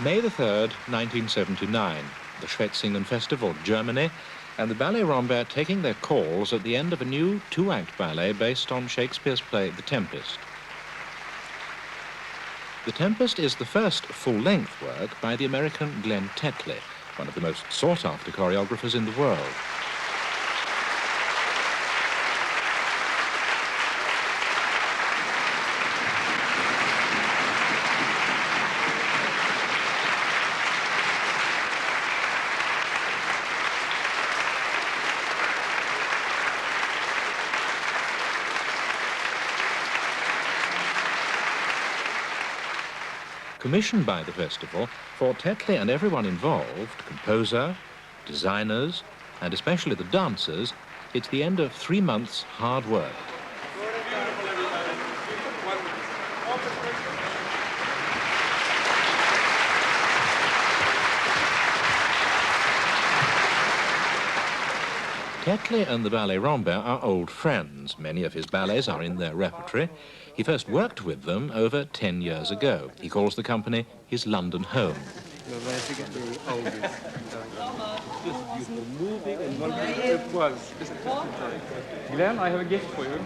May the 3rd, 1979, the Schwetzingen Festival, Germany, and the Ballet Ramber taking their calls at the end of a new two-act ballet based on Shakespeare's play The Tempest. The Tempest is the first full-length work by the American Glenene Tetli, one of the most sought-after choreographers in the world. Commissioned by the festival, for Tetli and everyone involved, composer, designers, and especially the dancers, it's the end of 3 months' hard work. Tetli and the Ballet Ramber are old friends. Many of his ballets are in their repertory. He first worked with them over 10 years ago. He calls the company his London home. Glenn, I have a gift for you.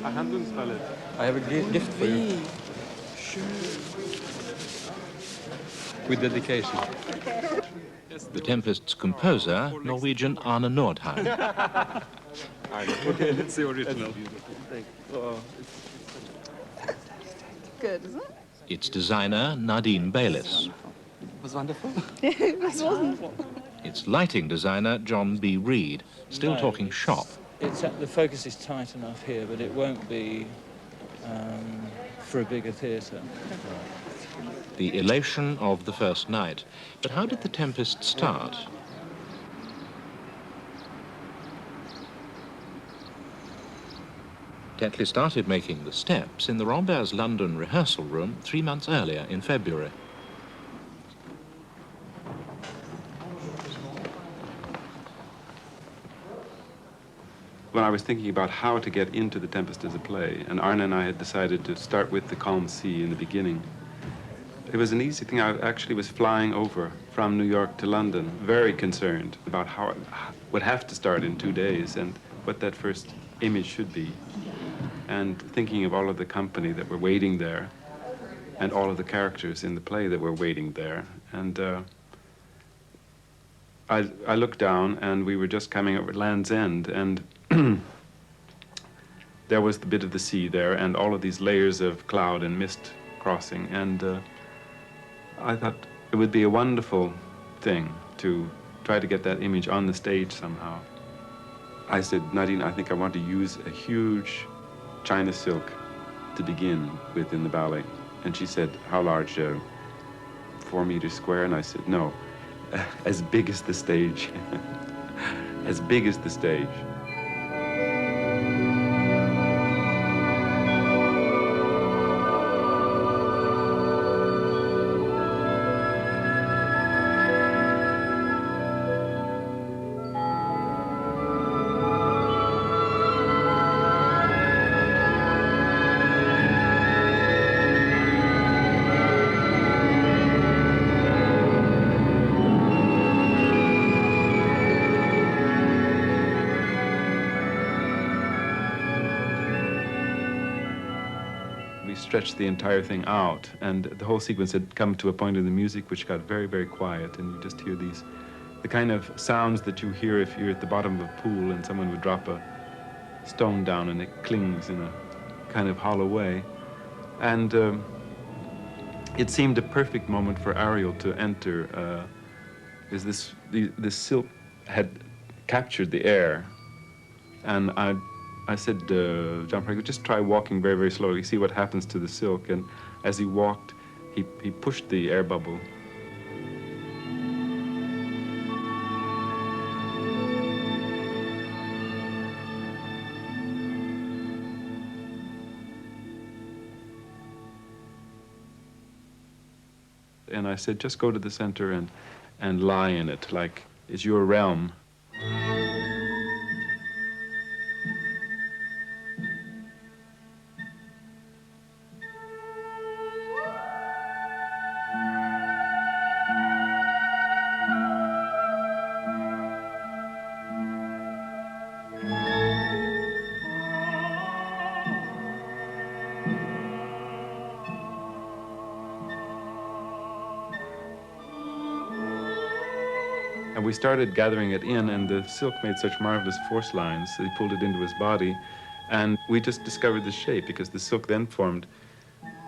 A handelsballet. I have a gift for you. With dedication. The Tempest's composer, Norwegian Arne Nordheim. Okay, it's the original. Good, isn't it? Its designer, Nadine Bayliss. Was wonderful. It was wonderful. Its lighting designer, John B. Reed, still talking shop. The focus is tight enough here, but it won't be for a bigger theatre. The elation of the first night. But how did the Tempest start? Tetli started making the steps in the Ramber's London rehearsal room 3 months earlier in February. When I was thinking about how to get into The Tempest as a play, and Arne and I had decided to start with the calm sea in the beginning, it was an easy thing. I actually was flying over from New York to London, very concerned about how it would have to start in 2 days and what that first image should be. And thinking of all of the company that were waiting there and all of the characters in the play that were waiting there. And I looked down and we were just coming over Land's End, and there was the bit of the sea there and all of these layers of cloud and mist crossing. And I thought it would be a wonderful thing to try to get that image on the stage somehow. I said, Nadine, I think I want to use a huge China silk to begin with in the ballet. And she said, how large? 4 meters square? And I said, no, as big as the stage. As big as the stage. Stretched the entire thing out, and the whole sequence had come to a point in the music which got very, very quiet, and you just hear the kind of sounds that you hear if you're at the bottom of a pool and someone would drop a stone down and it clings in a kind of hollow way. And it seemed a perfect moment for Ariel to enter, because this silk had captured the air, and I said, Jean-Pierre, just try walking very, very slowly, see what happens to the silk. And as he walked, he pushed the air bubble. And I said, just go to the center and lie in it, like it's your realm. And we started gathering it in, and the silk made such marvelous force lines, so he pulled it into his body, and we just discovered the shape, because the silk then formed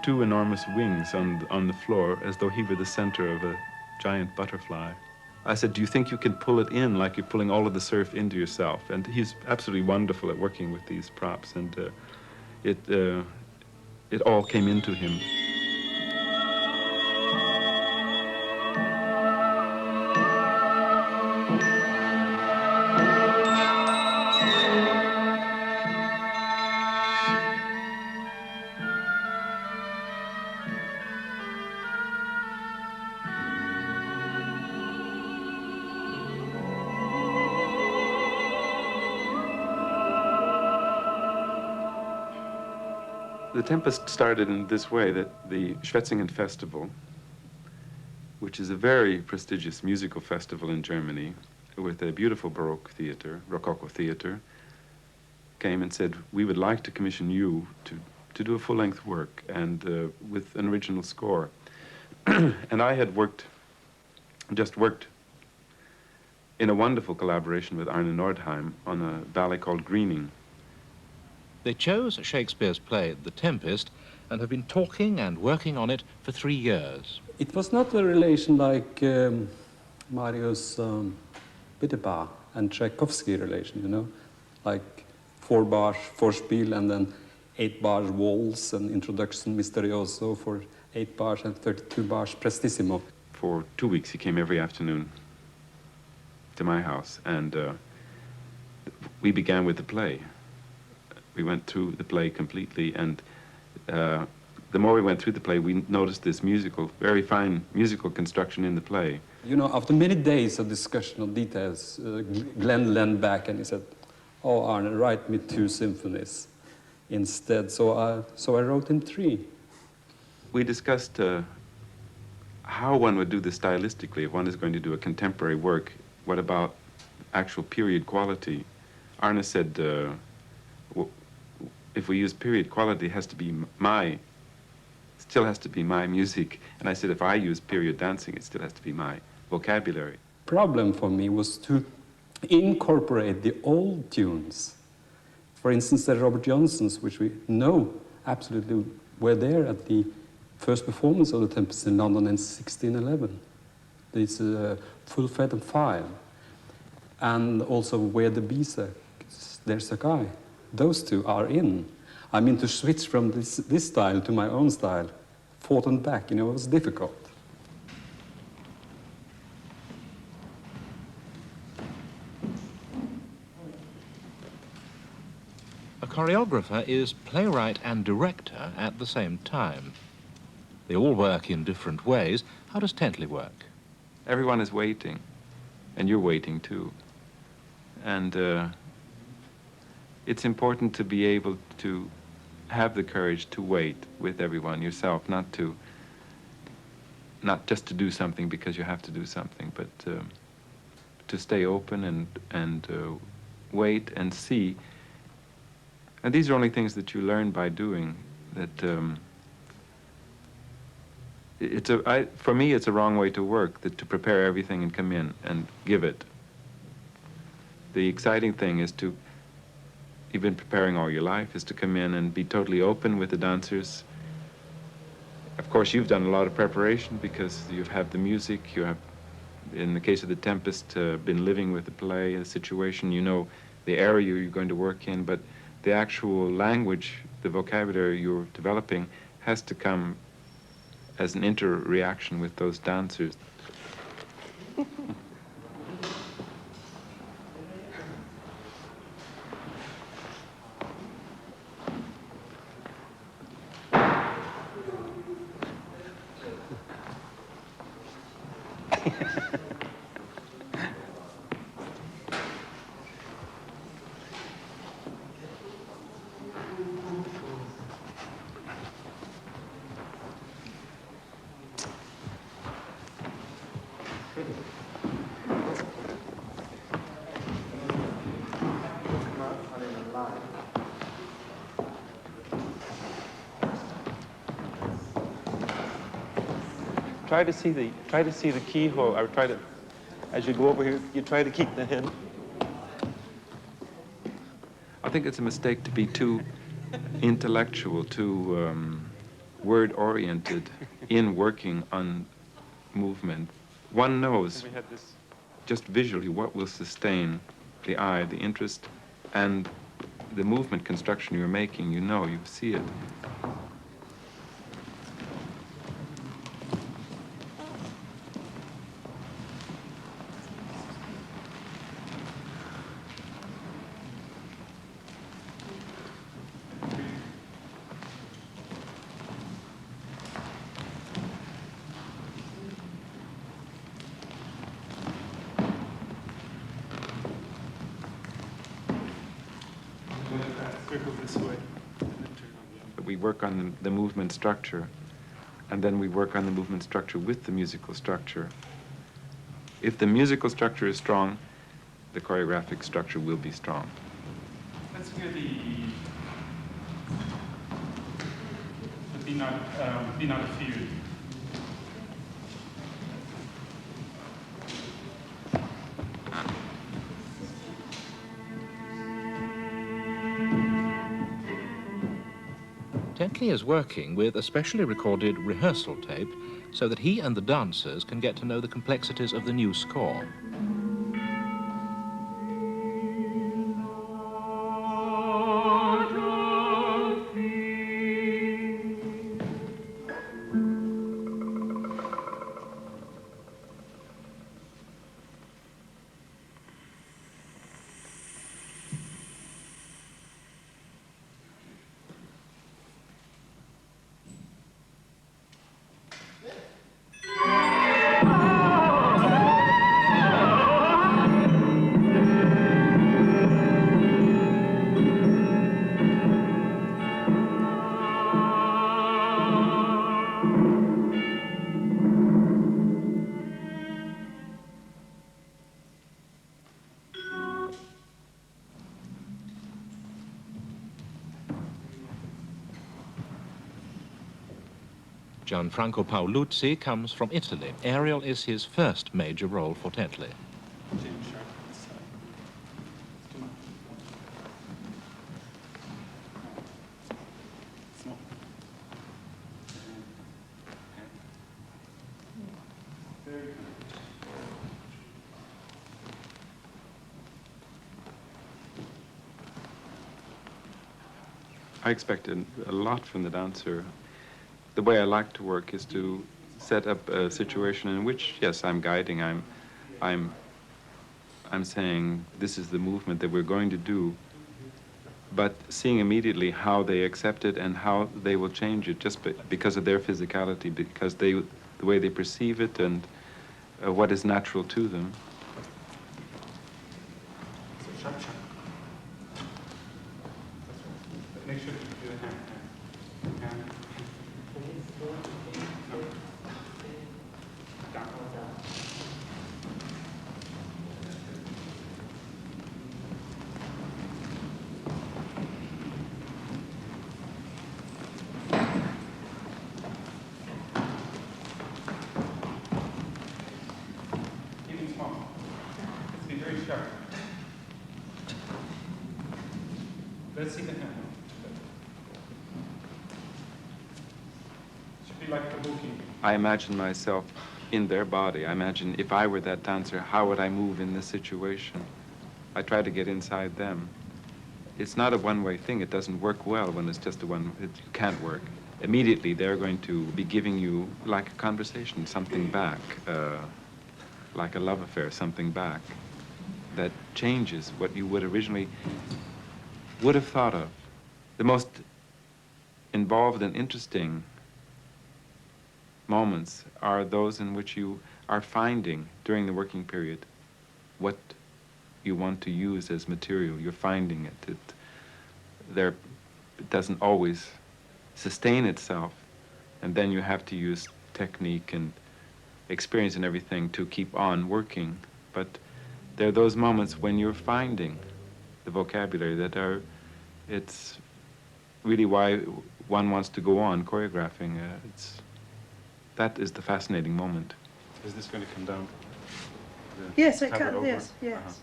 two enormous wings on the floor, as though he were the center of a giant butterfly. I said, do you think you can pull it in like you're pulling all of the surf into yourself? And he's absolutely wonderful at working with these props, and it all came into him. The Tempest started in this way, that the Schwetzingen Festival, which is a very prestigious musical festival in Germany with a beautiful Baroque theater, Rococo theater, came and said, we would like to commission you to do a full-length work and with an original score. And I had just worked in a wonderful collaboration with Arne Nordheim on a ballet called Greening. They chose Shakespeare's play, The Tempest, and have been talking and working on it for 3 years. It was not a relation like Marius Bitterbar and Tchaikovsky relation, you know, like 4 bars Vorspiel and then 8 bars waltz and introduction misterioso for 8 bars and 32 bars prestissimo. For 2 weeks he came every afternoon to my house, and we began with the play. We went through the play completely, and the more we went through the play, we noticed this very fine musical construction in the play. You know, after many days of discussion of details, Glenn leaned back and he said, oh, Arne, write me 2 symphonies instead. So I wrote him 3. We discussed how one would do this stylistically. If one is going to do a contemporary work, what about actual period quality? Arne said, if we use period quality, it has to be still has to be my music. And I said, if I use period dancing, it still has to be my vocabulary. Problem for me was to incorporate the old tunes. For instance, the Robert Johnsons, which we know absolutely were there at the first performance of The Tempest in London in 1611. This Full Fed and File. And also Where the Bees Are, There's a Guy. Those 2 are in. I mean, to switch from this style to my own style, forth and back, you know, it was difficult. A choreographer is playwright and director at the same time. They all work in different ways. How does Tetli work? Everyone is waiting, and you're waiting too. And it's important to be able to have the courage to wait with everyone yourself, not just to do something because you have to do something, but to stay open and wait and see. And these are only things that you learn by doing. That for me, it's a wrong way to work, that to prepare everything and come in and give it. The exciting thing is to, you've been preparing all your life, is to come in and be totally open with the dancers. Of course, you've done a lot of preparation because you have the music, you have, in the case of The Tempest, been living with the play, the situation, you know the area you're going to work in, but the actual language, the vocabulary you're developing has to come as an inter-reaction with those dancers. Try to see the keyhole, or try to As you go over here, you try to keep the head. I think it's a mistake to be too intellectual, too word-oriented in working on movement. One knows just visually what will sustain the eye, the interest, and the movement construction you're making. You know, you see it. We work on the movement structure, and then we work on the movement structure with the musical structure. If the musical structure is strong, the choreographic structure will be strong. Let's hear the Be Not Afeared. Tetli is working with a specially recorded rehearsal tape so that he and the dancers can get to know the complexities of the new score. Gianfranco Paoluzzi comes from Italy. Ariel is his first major role for Tetli. I expected a lot from the dancer. The way I like to work is to set up a situation in which, yes, I'm guiding, I'm saying this is the movement that we're going to do, but seeing immediately how they accept it and how they will change it just because of their physicality, because the way they perceive it and what is natural to them. Make sure to do the hand. Even small. Let's be very sharp. Let's see the hand. Should be like the booking. I imagine myself in their body. I imagine if I were that dancer, how would I move in this situation? I try to get inside them. It's not a one-way thing. It doesn't work well when it's just it can't work. Immediately, they're going to be giving you, like a conversation, something back, like a love affair, something back that changes what you would originally would have thought of. The most involved and interesting moments are those in which you are finding, during the working period, what you want to use as material. You're finding it. It doesn't always sustain itself, and then you have to use technique and experience and everything to keep on working. But there are those moments when you're finding the vocabulary that it's really why one wants to go on choreographing. That is the fascinating moment. Is this going to come down? Yes, it cover can. over? Yes, yes.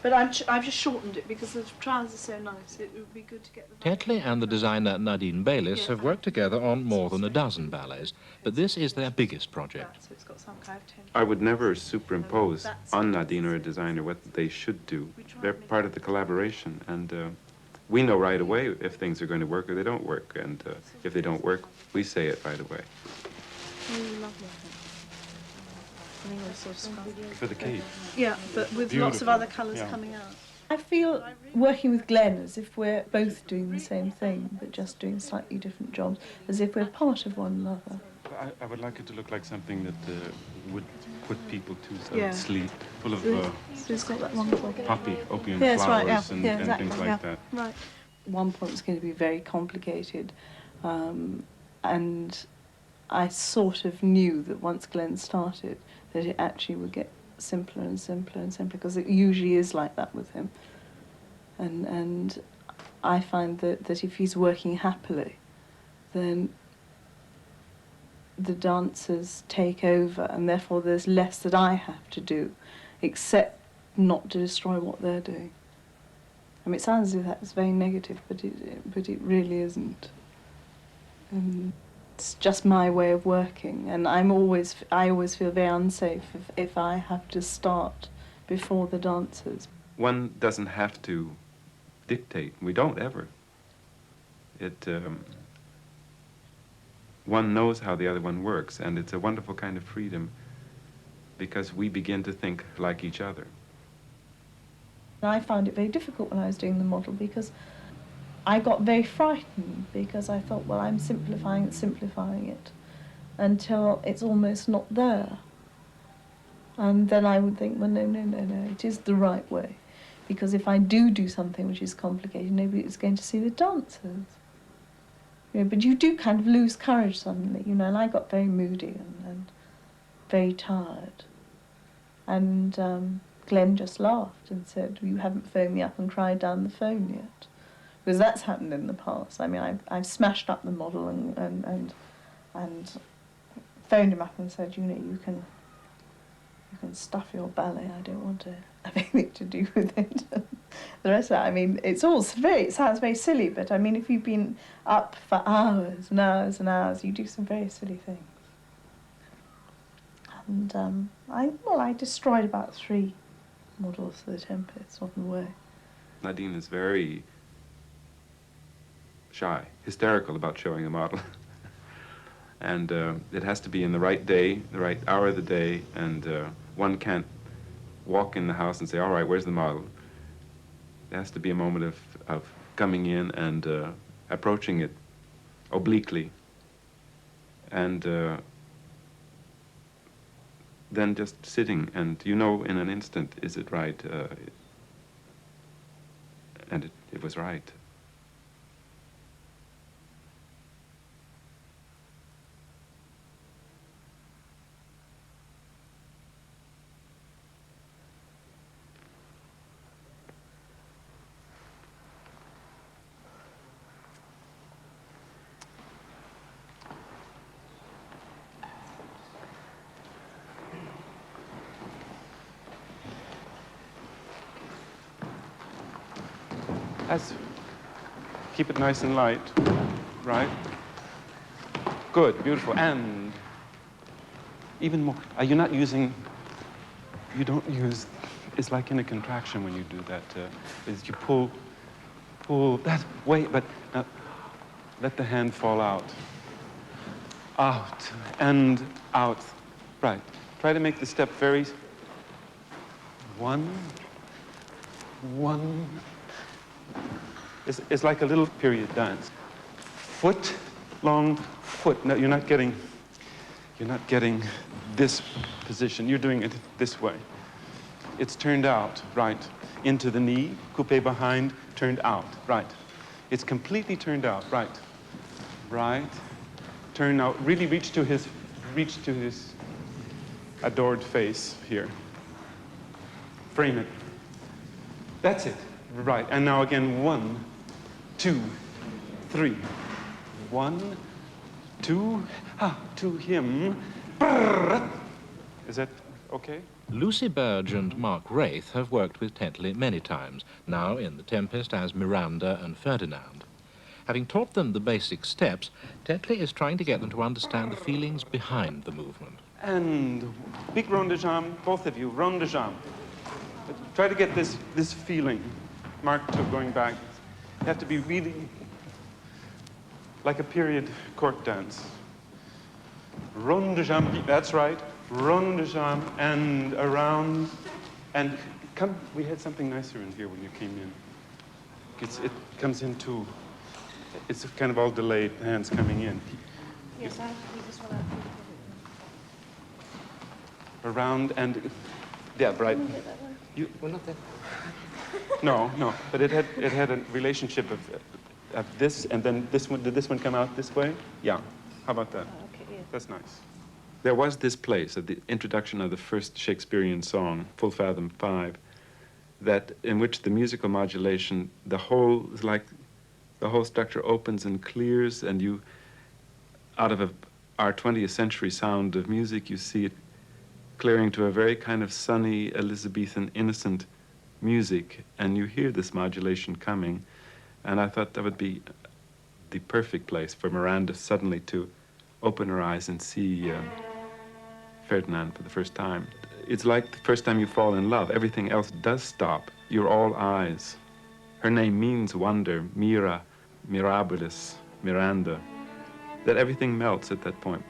But I've just shortened it because the trousers are so nice. It would be good to get them. Tetley and the designer Nadine Bayliss have worked together on more than a dozen ballets, but this is their biggest project. So it's got some kind of tension. I would never superimpose on Nadine or a designer what they should do. They're part of the collaboration, and we know right away if things are going to work or they don't work, and if they don't work, we say it right away. Really lovely, I think. I think it's sort of scruffy. For the cape. Yeah, but with lots of other colours coming out. I feel working with Glen as if we're both doing the same thing, but just doing slightly different jobs, as if we're part of one another. I would like it to look like something that would put people to Yeah. sleep, full of So it's got that wonderful. poppy, opium Yeah, that's flowers right, yeah. and, Yeah, and exactly, things like yeah. that. Right. One point was going to be very complicated, and I sort of knew that once Glen started, that it actually would get simpler and simpler and simpler, because it usually is like that with him. And I find that if he's working happily, then the dancers take over, and therefore there's less that I have to do, except not to destroy what they're doing. I mean, it sounds as if that's very negative, but it really isn't. It's just my way of working, and I always feel very unsafe if I have to start before the dancers. One doesn't have to dictate. We don't ever. One knows how the other one works, and it's a wonderful kind of freedom because we begin to think like each other. I found it very difficult when I was doing the model because I got very frightened because I thought, well, I'm simplifying it until it's almost not there. And then I would think, well, no, it is the right way. Because if I do something which is complicated, nobody's going to see the dancers. You know, but you do kind of lose courage suddenly, you know, and I got very moody and very tired. And Glen just laughed and said, you haven't phoned me up and cried down the phone yet. Because that's happened in the past. I mean, I've smashed up the model and phoned him up and said, you know, you can stuff your ballet. I don't want to have anything to do with it. The rest of it, I mean, it sounds very silly, but I mean, if you've been up for hours and hours and hours, you do some very silly things. And I destroyed about 3 models for the Tempest on the way. Nadine is very shy, hysterical about showing a model. And it has to be in the right day, the right hour of the day, and one can't walk in the house and say, all right, where's the model? There has to be a moment of coming in and approaching it obliquely, and then just sitting, and you know in an instant, is it right? And it was right. Keep it nice and light, right? Good, beautiful, and even more. You're not using, you don't use, it's like in a contraction when you do that. Is you pull that way, but let the hand fall out. Out, and out, right. Try to make the step very, 1, 1, It's like a little period dance. Foot, long foot. No, you're not getting this position. You're doing it this way. It's turned out, right. Into the knee, coupé behind, turned out, right. It's completely turned out, right. Right. Turn out, really reach to his adored face here. Frame it. That's it. Right, and now again, 1, 2, 3. 1, 2, to him. Is that okay? Lucy Burge and Mark Wraith have worked with Tetli many times, now in The Tempest as Miranda and Ferdinand. Having taught them the basic steps, Tetli is trying to get them to understand the feelings behind the movement. And big rond de jambe, both of you, rond de jambe. Try to get this feeling. Mark too, going back. You have to be really like a period court dance. Rond de jambe, that's right. Rond de jambe and around. And come, we had something nicer in here when you came in. It comes into, it's kind of all delayed, hands coming in. Yes, I have to leave this one out. Around and, yeah, right. You, We're not there. no, but it had a relationship of this, and then this one. Did this one come out this way? Yeah. How about that? Oh, okay, yeah. That's nice. There was this place at the introduction of the first Shakespearean song, Full Fathom 5, that in which the musical modulation, the whole structure opens and clears, and you, out of our 20th century sound of music, you see it clearing to a very kind of sunny, Elizabethan, innocent music, and you hear this modulation coming, and I thought that would be the perfect place for Miranda suddenly to open her eyes and see Ferdinand for the first time. It's like the first time you fall in love. Everything else does stop. You're all eyes. Her name means wonder, Mira, Mirabilis, Miranda, that everything melts at that point.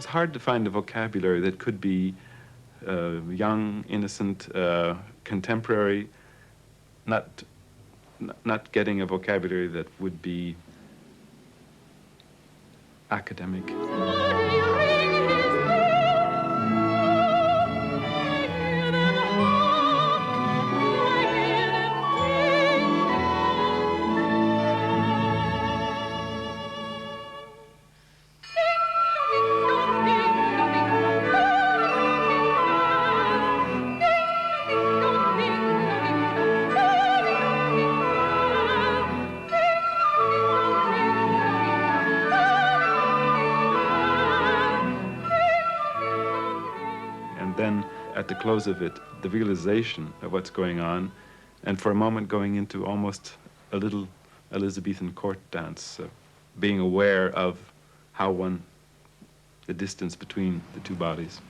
Hard to find a vocabulary that could be young, innocent, contemporary, not getting a vocabulary that would be academic. At the close of it, the realization of what's going on, and for a moment going into almost a little Elizabethan court dance, being aware of how the distance between the two bodies.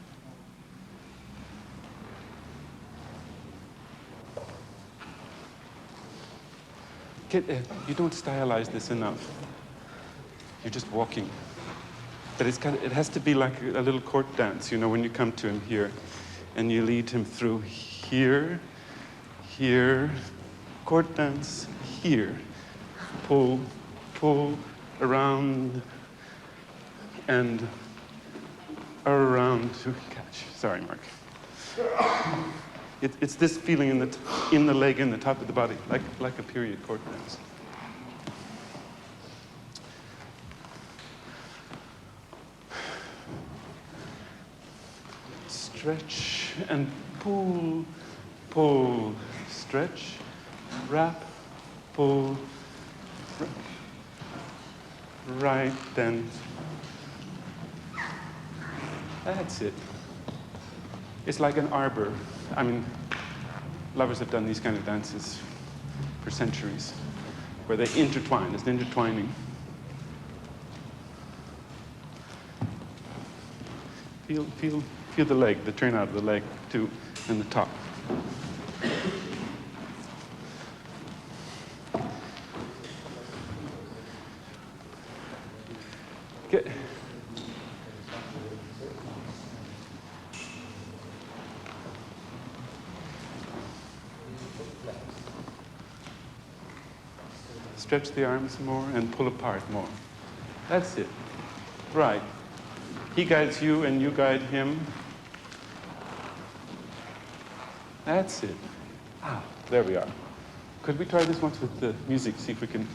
You don't stylize this enough. You're just walking. But it has to be like a little court dance, you know, when you come to him here. And you lead him through here, here, court dance, here. Pull, pull, around, and around to catch. Sorry, Mark. It's this feeling in the leg, in the top of the body, like a period court dance. Stretch and pull, pull, stretch, wrap, pull, right, then. That's it. It's like an arbor. I mean, lovers have done these kind of dances for centuries, where they intertwine. It's intertwining. Feel the leg, the turnout of the leg, too, and the top. stretch the arms more and pull apart more. That's it. Right. He guides you and you guide him. That's it. Ah, there we are. Could we try this once with the music, see if we can...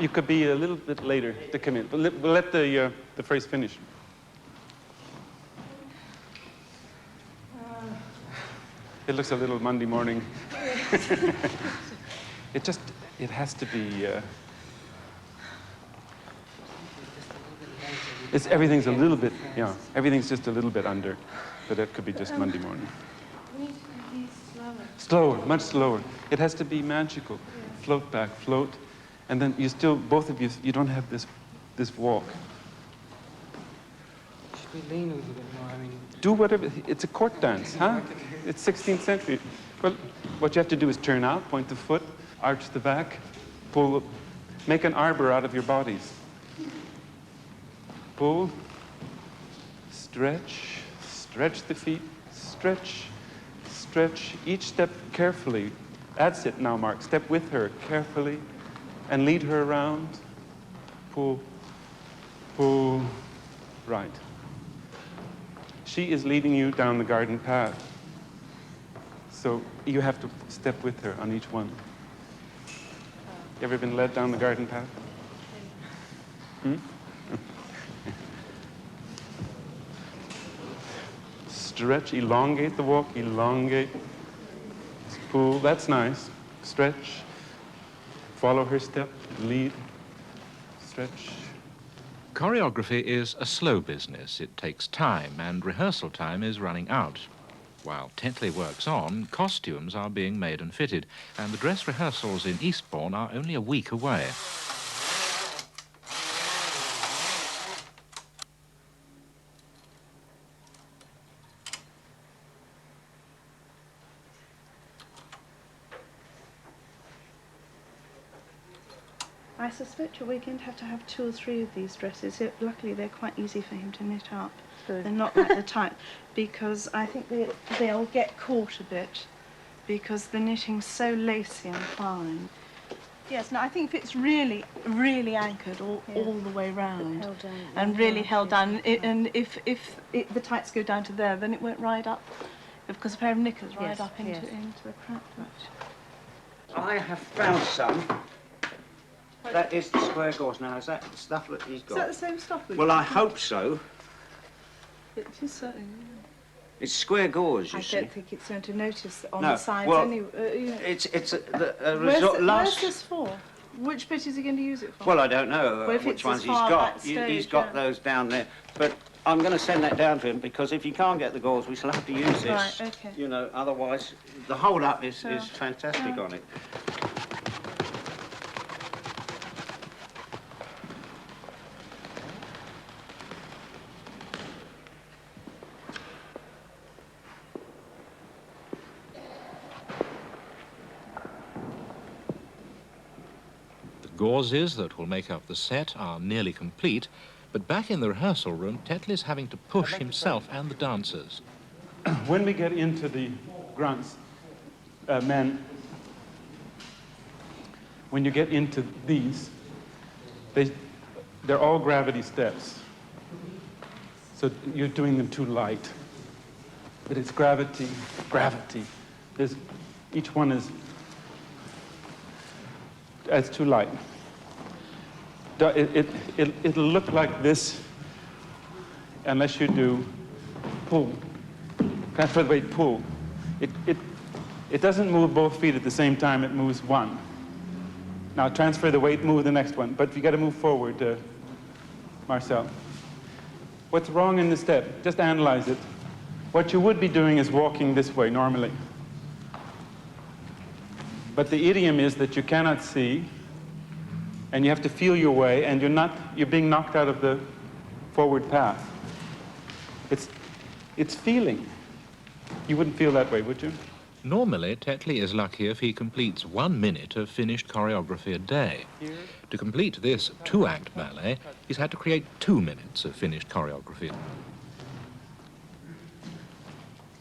You could be a little bit later to come in, but we'll let the phrase finish. It looks a little Monday morning. It has to be, everything's a little bit, yeah, everything's just a little bit under, but it could be just Monday morning. We need to be slower. Slower, much slower. It has to be magical. Yeah. Float back, float. And then you still, both of you, you don't have this walk. Should we lean a little bit more? I mean, do whatever. It's a court dance, huh? It's 16th century. Well, what you have to do is turn out, point the foot, arch the back, pull, make an arbor out of your bodies. Pull, stretch, stretch the feet, stretch, stretch. Each step carefully. That's it now, Mark. Step with her carefully. And lead her around. Pull, pull, right. She is leading you down the garden path. So you have to step with her on each one. You ever been led down the garden path? Hmm? Stretch, elongate the walk, elongate. Pull, that's nice. Stretch. Follow her step, lead, stretch. Choreography is a slow business. It takes time, and rehearsal time is running out. While Tetley works on, costumes are being made and fitted, and the dress rehearsals in Eastbourne are only a week away. I suspect your weekend have to have 2 or 3 of these dresses. Luckily, they're quite easy for him to knit up. Good. They're not like the type, because I think they'll get caught a bit, because the knitting's so lacy and fine. Yes, no, I think if it's really, really anchored all the way round, and really held down, and if the tights go down to there, then it won't ride up, because a pair of knickers ride up into the crack. I have found some. That is the square gauze now. Is that the stuff that he's got? Is that the same stuff? Well, I hope so. It is certainly. It's square gauze, you see. I don't think it's going to notice on the sides well, anyway. You know. It's a result. Where's this for? Which bit is he going to use it for? Well, I don't know which ones he's got. He's got those down there. But I'm going to send that down to him, because if he can't get the gauze, we shall have to use this. Right, okay. You know, otherwise, the hold-up is fantastic on it. Gauzes that will make up the set are nearly complete, but back in the rehearsal room, Tetley's having to push himself and the dancers. When we get into the grunts, men, when you get into these, they're all gravity steps. So you're doing them too light. But it's gravity, gravity. Each one is It's too light. It'll look like this unless you do pull. Transfer the weight, pull. It doesn't move both feet at the same time, it moves one. Now transfer the weight, move the next one. But you got to move forward, Marcel. What's wrong in the step? Just analyze it. What you would be doing is walking this way normally. But the idiom is that you cannot see, and you have to feel your way, and you're being knocked out of the forward path. It's feeling. You wouldn't feel that way, would you? Normally, Tetli is lucky if he completes 1 minute of finished choreography a day. To complete this 2-act ballet, he's had to create 2 minutes of finished choreography.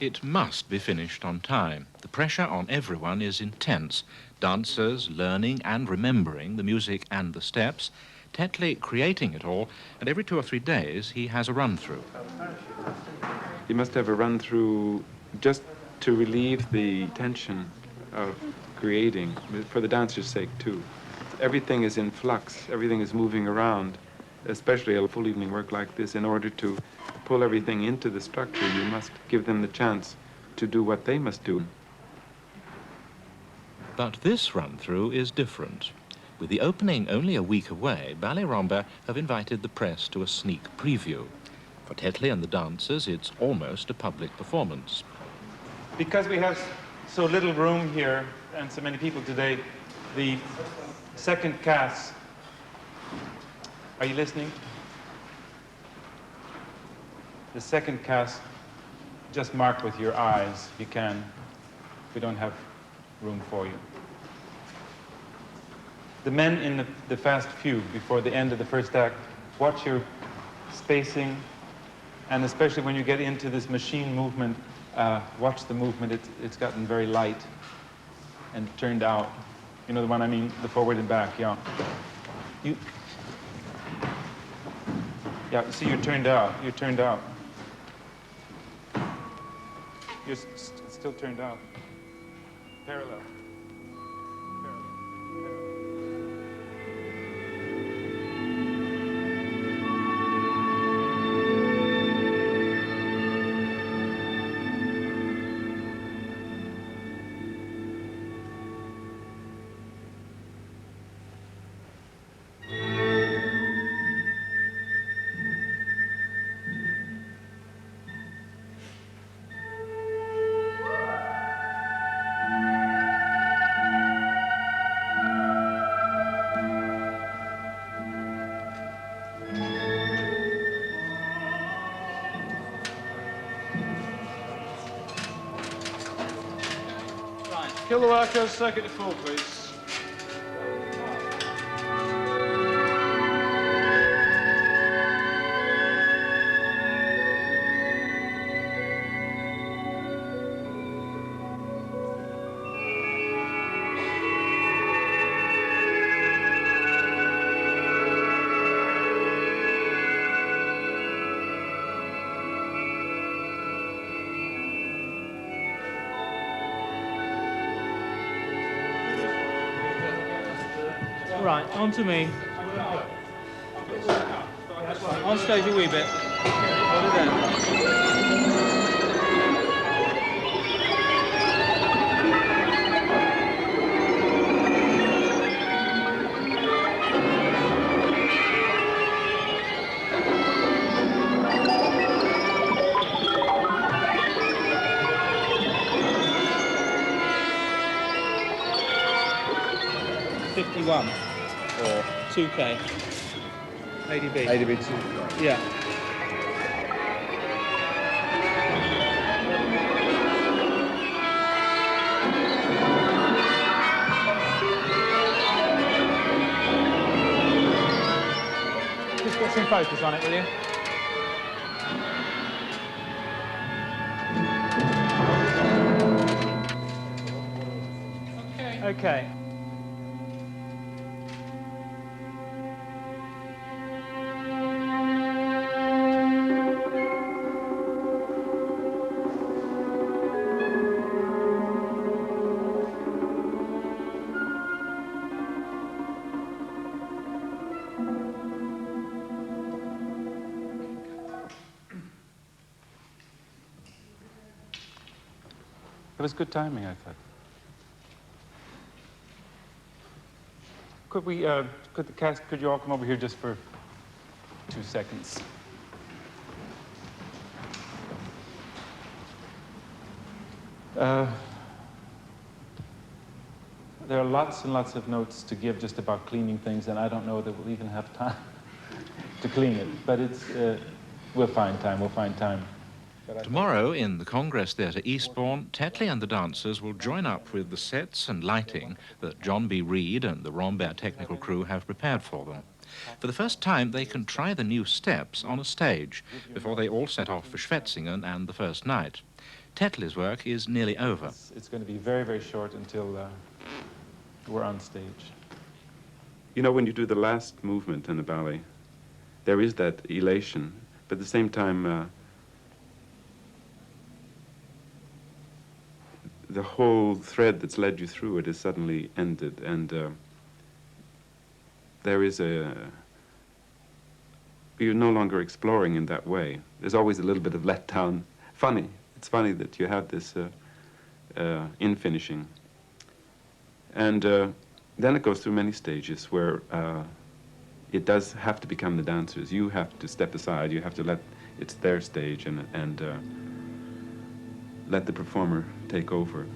It must be finished on time. The pressure on everyone is intense. Dancers learning and remembering the music and the steps, Tetli creating it all, and every 2 or 3 days he has a run-through. You must have a run-through just to relieve the tension of creating, for the dancer's sake too. Everything is in flux, everything is moving around, especially a full evening work like this. In order to pull everything into the structure, you must give them the chance to do what they must do. But this run-through is different. With the opening only a week away, Ballet Ramber have invited the press to a sneak preview. For Tetli and the dancers, it's almost a public performance. Because we have so little room here and so many people today, the second cast, are you listening? The second cast, just mark with your eyes, if you can. We don't have room for you. The men in the fast few before the end of the first act, watch your spacing, and especially when you get into this machine movement, watch the movement. It's gotten very light and turned out. You know the one I mean, the forward and back, yeah. Yeah, see, you're turned out, you're turned out. You're still turned out. Parallel. Kilowatt second to full, please. Right, on to me. On stage a wee bit. Hold it down. Or 2K. ADB. ADB 2K. Yeah. Just get some focus on it, will you? Okay. It was good timing, I thought. Could we, could the cast, could you all come over here just for 2 seconds? There are lots and lots of notes to give just about cleaning things, and I don't know that we'll even have time to clean it. But it's, we'll find time, we'll find time. Tomorrow in the Congress Theatre Eastbourne, Tetley and the dancers will join up with the sets and lighting that John B. Reed and the Ramber technical crew have prepared for them. For the first time, they can try the new steps on a stage before they all set off for Schwetzingen and the first night. Tetley's work is nearly over. It's going to be very, very short until we're on stage. You know, when you do the last movement in a ballet, there is that elation, but at the same time, the whole thread that's led you through it is suddenly ended, and there is you're no longer exploring in that way. There's always a little bit of letdown. Funny. It's funny that you have this in finishing. And then it goes through many stages where it does have to become the dancers. You have to step aside. You have to let it's their stage and let the performer take over.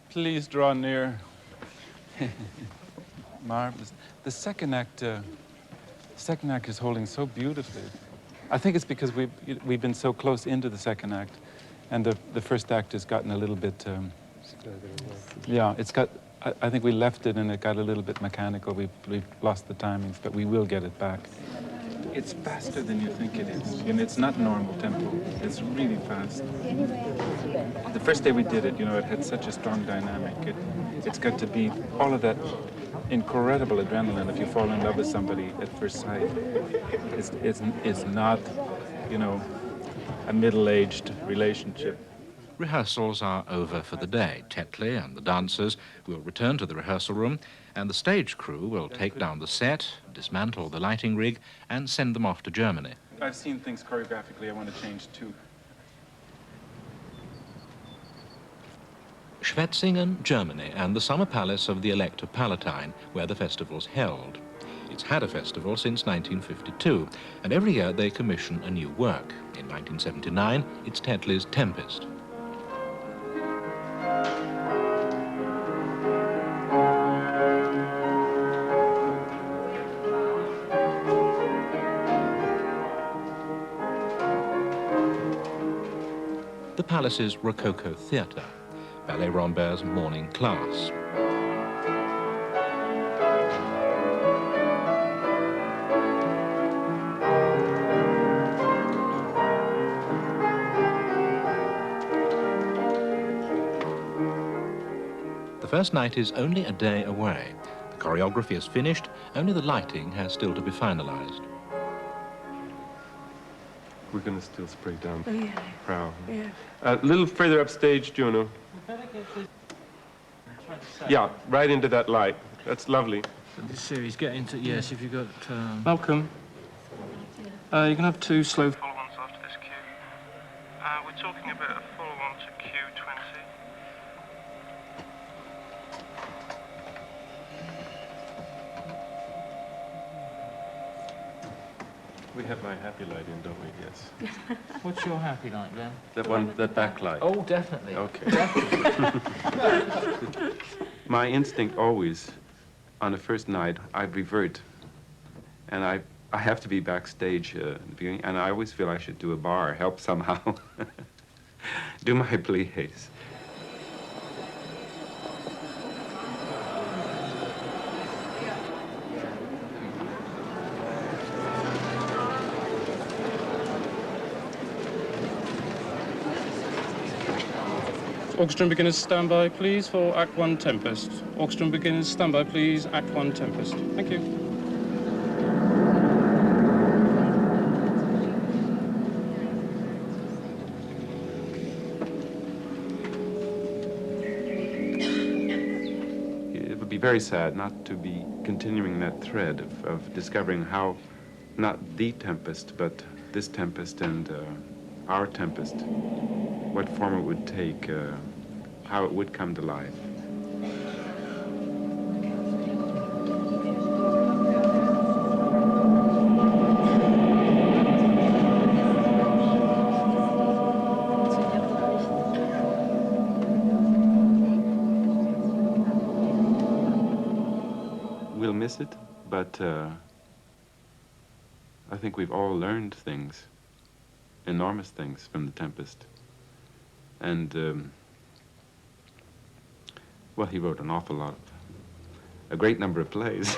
Please draw near. Marvelous. The second act is holding so beautifully. I think it's because we've been so close into the second act, and the first act has gotten a little bit. Yeah, it's got. I think we left it and it got a little bit mechanical. We've lost the timings, but we will get it back. It's faster than you think it is, and it's not normal tempo. It's really fast. The first day we did it, you know, it had such a strong dynamic. It's got to be all of that incredible adrenaline. If you fall in love with somebody at first sight, it's not, you know, a middle-aged relationship. Rehearsals are over for the day. Tetley and the dancers will return to the rehearsal room, and the stage crew will take down the set, dismantle the lighting rig, and send them off to Germany. I've seen things choreographically I want to change too. Schwetzingen, Germany, and the summer palace of the Elector Palatine, where the festival's held. It's had a festival since 1952, and every year they commission a new work. In 1979, it's Tetley's Tempest. The palace's Rococo theatre, Ballet Ramber's morning class. The first night is only a day away. The choreography is finished, only the lighting has still to be finalized. We're going to still spray down. Oh, yeah. Proud. Yeah. A little further upstage, Juno. Yeah, right into that light. That's lovely. This series, get into, yes, if you've got... Malcolm, you're going to have 2 slow follow-ons after this cue. We're talking about a follow-on to cue 20. We have my happy light in, don't we? Yes. What's your happy light, Glenn? That one, that backlight. Oh, definitely. Okay. My instinct always, on the first night, I revert. And I have to be backstage at the beginning, and I always feel I should do a bar, help somehow. Do my pliés. Orchestra beginners, stand by, please, for Act 1 Tempest. Orchestra beginners, stand by, please, Act 1 Tempest. Thank you. It would be very sad not to be continuing that thread of discovering how, not the Tempest, but this Tempest and our Tempest, what form it would take, how it would come to life. We'll miss it, but I think we've all learned things, enormous things from the Tempest. And, well, he wrote an awful lot, a great number of plays.